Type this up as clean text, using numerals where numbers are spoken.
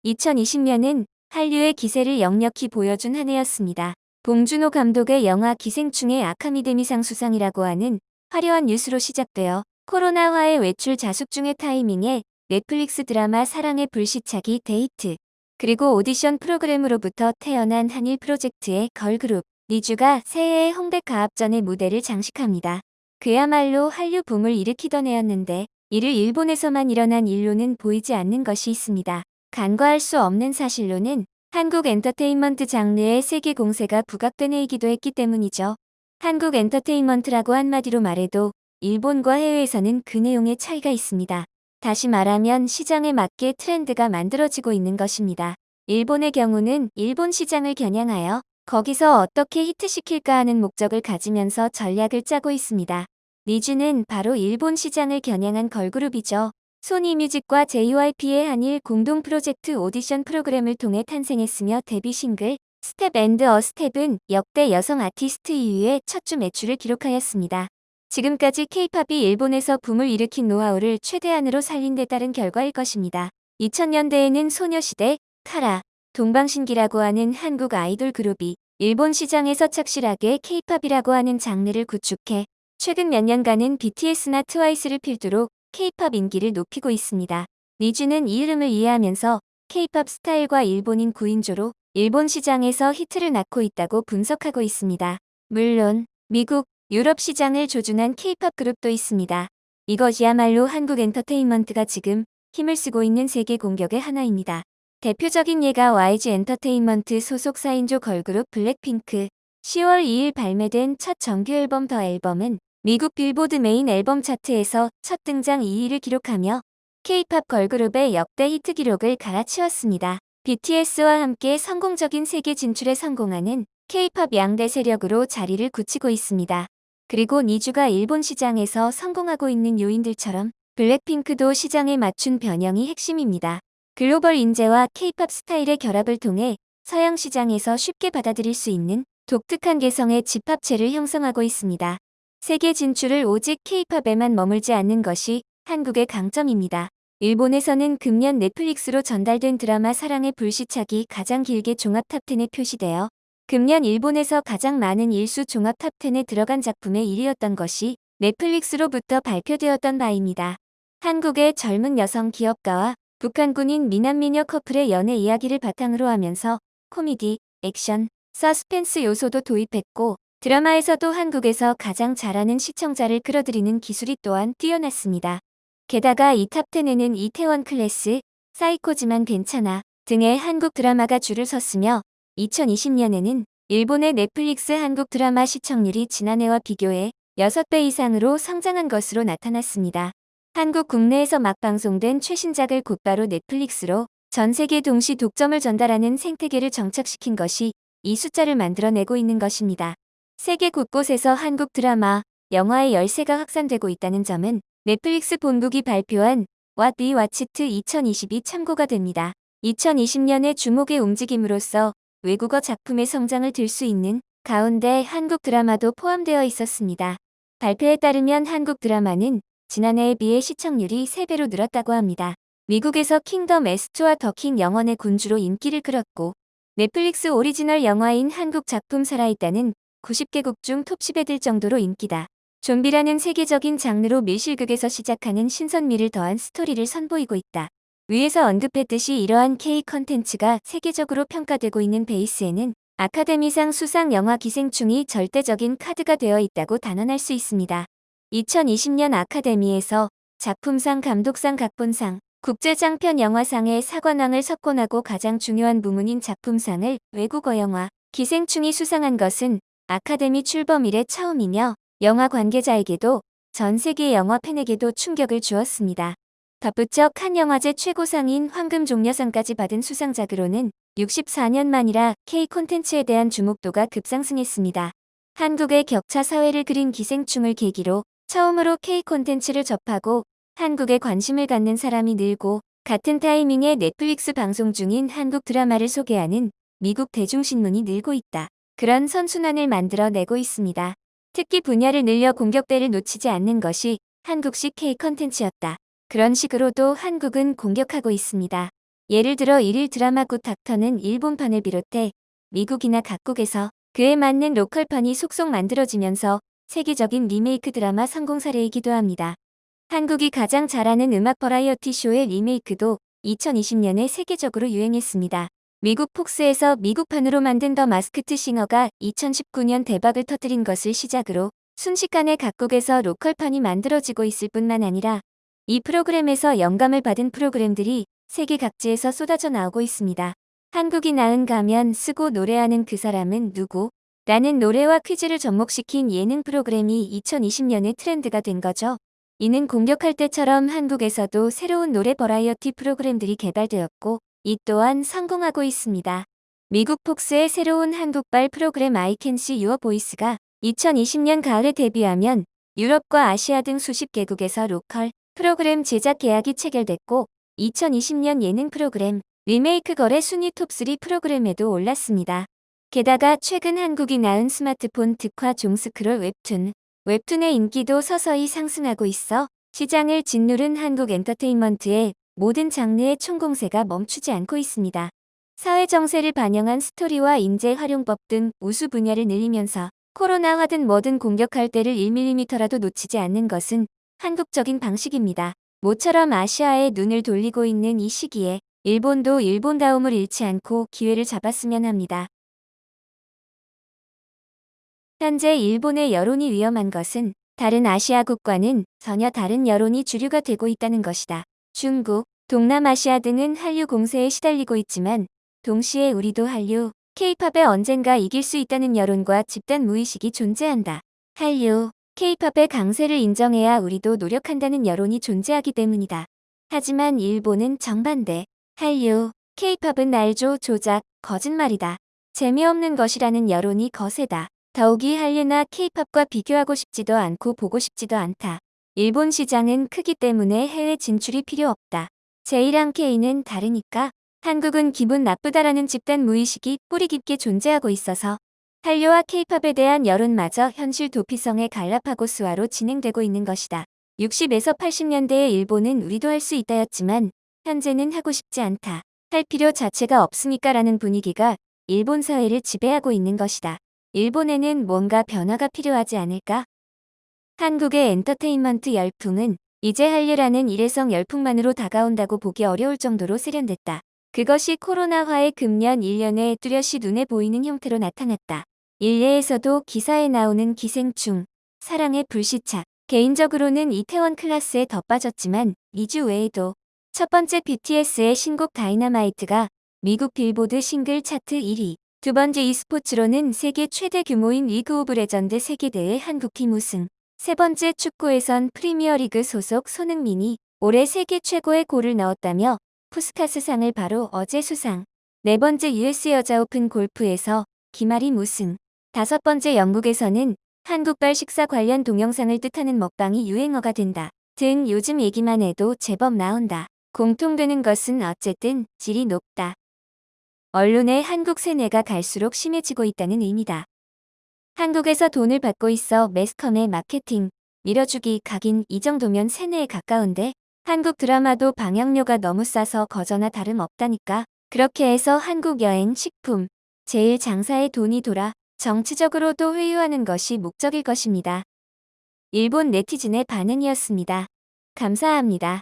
2020년은 한류의 기세를 역력히 보여준 한 해였습니다. 봉준호 감독의 영화 기생충의 아카데미상 수상이라고 하는 화려한 뉴스로 시작되어 코로나화의 외출 자숙 중의 타이밍에 넷플릭스 드라마 사랑의 불시착이 데이트, 그리고 오디션 프로그램으로부터 태어난 한일 프로젝트의 걸그룹 니쥬가 새해의 홍대 가합전의 무대를 장식합니다. 그야말로 한류 붐을 일으키던 해였는데 이를 일본에서만 일어난 일로는 보이지 않는 것이 있습니다. 간과할 수 없는 사실로는 한국 엔터테인먼트 장르의 세계 공세가 부각된 해이기도 했기 때문이죠. 한국 엔터테인먼트라고 한마디로 말해도 일본과 해외에서는 그 내용의 차이가 있습니다. 다시 말하면 시장에 맞게 트렌드가 만들어지고 있는 것입니다. 일본의 경우는 일본 시장을 겨냥하여 거기서 어떻게 히트시킬까 하는 목적을 가지면서 전략을 짜고 있습니다. 니쥬는 바로 일본 시장을 겨냥한 걸그룹이죠. 소니뮤직과 JYP의 한일 공동 프로젝트 오디션 프로그램을 통해 탄생했으며 데뷔 싱글 스텝 앤드 어 스텝은 역대 여성 아티스트 이후에 첫 주 매출을 기록하였습니다. 지금까지 K-팝이 일본에서 붐을 일으킨 노하우를 최대한으로 살린 데 따른 결과일 것입니다. 2000년대에는 소녀시대, 카라, 동방신기라고 하는 한국 아이돌 그룹이 일본 시장에서 착실하게 K-팝이라고 하는 장르를 구축해 최근 몇 년간은 BTS나 트와이스를 필두로 K-팝 인기를 높이고 있습니다. 니쥬는 이 흐름을 이해하면서 K-팝 스타일과 일본인 9인조로 일본 시장에서 히트를 낳고 있다고 분석하고 있습니다. 물론 미국, 유럽 시장을 조준한 K-팝 그룹도 있습니다. 이것이야말로 한국 엔터테인먼트가 지금 힘을 쓰고 있는 세계 공격의 하나입니다. 대표적인 예가 YG 엔터테인먼트 소속 4인조 걸그룹 블랙핑크. 10월 2일 발매된 첫 정규 앨범 더 앨범은 미국 빌보드 메인 앨범 차트에서 첫 등장 2위를 기록하며 K-팝 걸그룹의 역대 히트 기록을 갈아치웠습니다. BTS와 함께 성공적인 세계 진출에 성공하는 K-팝 양대 세력으로 자리를 굳히고 있습니다. 그리고 니쥬가 일본 시장에서 성공하고 있는 요인들처럼 블랙핑크도 시장에 맞춘 변형이 핵심입니다. 글로벌 인재와 K-팝 스타일의 결합을 통해 서양 시장에서 쉽게 받아들일 수 있는 독특한 개성의 집합체를 형성하고 있습니다. 세계 진출을 오직 K-팝에만 머물지 않는 것이 한국의 강점입니다. 일본에서는 금년 넷플릭스로 전달된 드라마 사랑의 불시착이 가장 길게 종합 탑10에 표시되어 금년 일본에서 가장 많은 일수 종합 탑10에 들어간 작품의 1위였던 것이 넷플릭스로부터 발표되었던 바입니다. 한국의 젊은 여성 기업가와 북한군인 미남미녀 커플의 연애 이야기를 바탕으로 하면서 코미디, 액션, 서스펜스 요소도 도입했고 드라마에서도 한국에서 가장 잘하는 시청자를 끌어들이는 기술이 또한 뛰어났습니다. 게다가 이 탑10에는 이태원 클래스, 사이코지만 괜찮아 등의 한국 드라마가 줄을 섰으며 2020년에는 일본의 넷플릭스 한국 드라마 시청률이 지난해와 비교해 6배 이상으로 성장한 것으로 나타났습니다. 한국 국내에서 막 방송된 최신작을 곧바로 넷플릭스로 전 세계 동시 독점을 전달하는 생태계를 정착시킨 것이 이 숫자를 만들어내고 있는 것입니다. 세계 곳곳에서 한국 드라마, 영화의 열세가 확산되고 있다는 점은 넷플릭스 본국이 발표한 What We Watched 2022 참고가 됩니다. 2020년의 주목의 움직임으로써 외국어 작품의 성장을 들 수 있는 가운데 한국 드라마도 포함되어 있었습니다. 발표에 따르면 한국 드라마는 지난해에 비해 시청률이 3배로 늘었다고 합니다. 미국에서 킹덤 에스트와 더킹 영원의 군주로 인기를 끌었고 넷플릭스 오리지널 영화인 한국 작품 살아있다는 90개국 중 톱 10에 들 정도로 인기다. 좀비라는 세계적인 장르로 밀실극에서 시작하는 신선미를 더한 스토리를 선보이고 있다. 위에서 언급했듯이 이러한 K 컨텐츠가 세계적으로 평가되고 있는 베이스에는 아카데미상 수상 영화 기생충이 절대적인 카드가 되어 있다고 단언할 수 있습니다. 2020년 아카데미에서 작품상, 감독상, 각본상, 국제장편 영화상의 사관왕을 석권하고 가장 중요한 부문인 작품상을 외국어 영화 기생충이 수상한 것은 아카데미 출범 이래 처음이며 영화 관계자에게도 전 세계 영화 팬에게도 충격을 주었습니다. 덧붙여 칸 영화제 최고상인 황금종려상까지 받은 수상작으로는 64년 만이라 K 콘텐츠에 대한 주목도가 급상승했습니다. 한국의 격차 사회를 그린 기생충을 계기로 처음으로 K 콘텐츠를 접하고 한국에 관심을 갖는 사람이 늘고 같은 타이밍에 넷플릭스 방송 중인 한국 드라마를 소개하는 미국 대중신문이 늘고 있다. 그런 선순환을 만들어내고 있습니다. 특히 분야를 늘려 공격대를 놓치지 않는 것이 한국식 K 컨텐츠였다. 그런 식으로도 한국은 공격하고 있습니다. 예를 들어 일일 드라마 굿 닥터는 일본판을 비롯해 미국이나 각국에서 그에 맞는 로컬판이 속속 만들어지면서 세계적인 리메이크 드라마 성공 사례이기도 합니다. 한국이 가장 잘하는 음악 버라이어티 쇼의 리메이크도 2020년에 세계적으로 유행했습니다. 미국 폭스에서 미국판으로 만든 더 마스크드 싱어가 2019년 대박을 터뜨린 것을 시작으로 순식간에 각국에서 로컬판이 만들어지고 있을 뿐만 아니라 이 프로그램에서 영감을 받은 프로그램들이 세계 각지에서 쏟아져 나오고 있습니다. 한국이 낳은 가면 쓰고 노래하는 그 사람은 누구? 라는 노래와 퀴즈를 접목시킨 예능 프로그램이 2020년에 트렌드가 된 거죠. 이는 공격할 때처럼 한국에서도 새로운 노래 버라이어티 프로그램들이 개발되었고 이 또한 성공하고 있습니다. 미국 폭스의 새로운 한국발 프로그램 I Can See Your Voice가 2020년 가을에 데뷔하면 유럽과 아시아 등 수십 개국에서 로컬 프로그램 제작 계약이 체결됐고 2020년 예능 프로그램 리메이크 거래 순위 톱3 프로그램에도 올랐습니다. 게다가 최근 한국이 낳은 스마트폰 특화 종스크롤 웹툰의 인기도 서서히 상승하고 있어 시장을 짓누른 한국 엔터테인먼트의 모든 장르의 총공세가 멈추지 않고 있습니다. 사회 정세를 반영한 스토리와 인재 활용법 등 우수 분야를 늘리면서 코로나화든 뭐든 공격할 때를 1mm라도 놓치지 않는 것은 한국적인 방식입니다. 모처럼 아시아에 눈을 돌리고 있는 이 시기에 일본도 일본다움을 잃지 않고 기회를 잡았으면 합니다. 현재 일본의 여론이 위험한 것은 다른 아시아국과는 전혀 다른 여론이 주류가 되고 있다는 것이다. 중국, 동남아시아 등은 한류 공세에 시달리고 있지만 동시에 우리도 한류, K-팝에 언젠가 이길 수 있다는 여론과 집단 무의식이 존재한다. 한류, K-팝의 강세를 인정해야 우리도 노력한다는 여론이 존재하기 때문이다. 하지만 일본은 정반대. 한류, K-팝은 날조, 조작, 거짓말이다. 재미없는 것이라는 여론이 거세다. 더욱이 한류나 K-팝과 비교하고 싶지도 않고 보고 싶지도 않다. 일본 시장은 크기 때문에 해외 진출이 필요 없다. J랑 K는 다르니까. 한국은 기분 나쁘다라는 집단 무의식이 뿌리 깊게 존재하고 있어서 한류와 K-팝에 대한 여론마저 현실 도피성의 갈라파고스화로 진행되고 있는 것이다. 60에서 80년대의 일본은 우리도 할 수 있다였지만 현재는 하고 싶지 않다. 할 필요 자체가 없으니까라는 분위기가 일본 사회를 지배하고 있는 것이다. 일본에는 뭔가 변화가 필요하지 않을까? 한국의 엔터테인먼트 열풍은 이제 한류라는 일회성 열풍만으로 다가온다고 보기 어려울 정도로 세련됐다. 그것이 코로나화의 금년 1년에 뚜렷이 눈에 보이는 형태로 나타났다. 일례에서도 기사에 나오는 기생충, 사랑의 불시착. 개인적으로는 이태원 클라스에 더 빠졌지만 2주 외에도 첫 번째 BTS의 신곡 다이너마이트가 미국 빌보드 싱글 차트 1위. 두 번째 e스포츠로는 세계 최대 규모인 리그 오브 레전드 세계대회 한국팀 우승. 세 번째 축구에선 프리미어리그 소속 손흥민이 올해 세계 최고의 골을 넣었다며 푸스카스상을 바로 어제 수상. 네 번째 US 여자 오픈 골프에서 김아림 우승. 다섯 번째 영국에서는 한국발 식사 관련 동영상을 뜻하는 먹방이 유행어가 된다. 등 요즘 얘기만 해도 제법 나온다. 공통되는 것은 어쨌든 질이 높다. 언론의 한국 세뇌가 갈수록 심해지고 있다는 의미다. 한국에서 돈을 받고 있어 매스컴의 마케팅, 밀어주기 각인 이 정도면 세뇌에 가까운데 한국 드라마도 방영료가 너무 싸서 거저나 다름없다니까. 그렇게 해서 한국 여행, 식품, 제일 장사에 돈이 돌아 정치적으로도 회유하는 것이 목적일 것입니다. 일본 네티즌의 반응이었습니다. 감사합니다.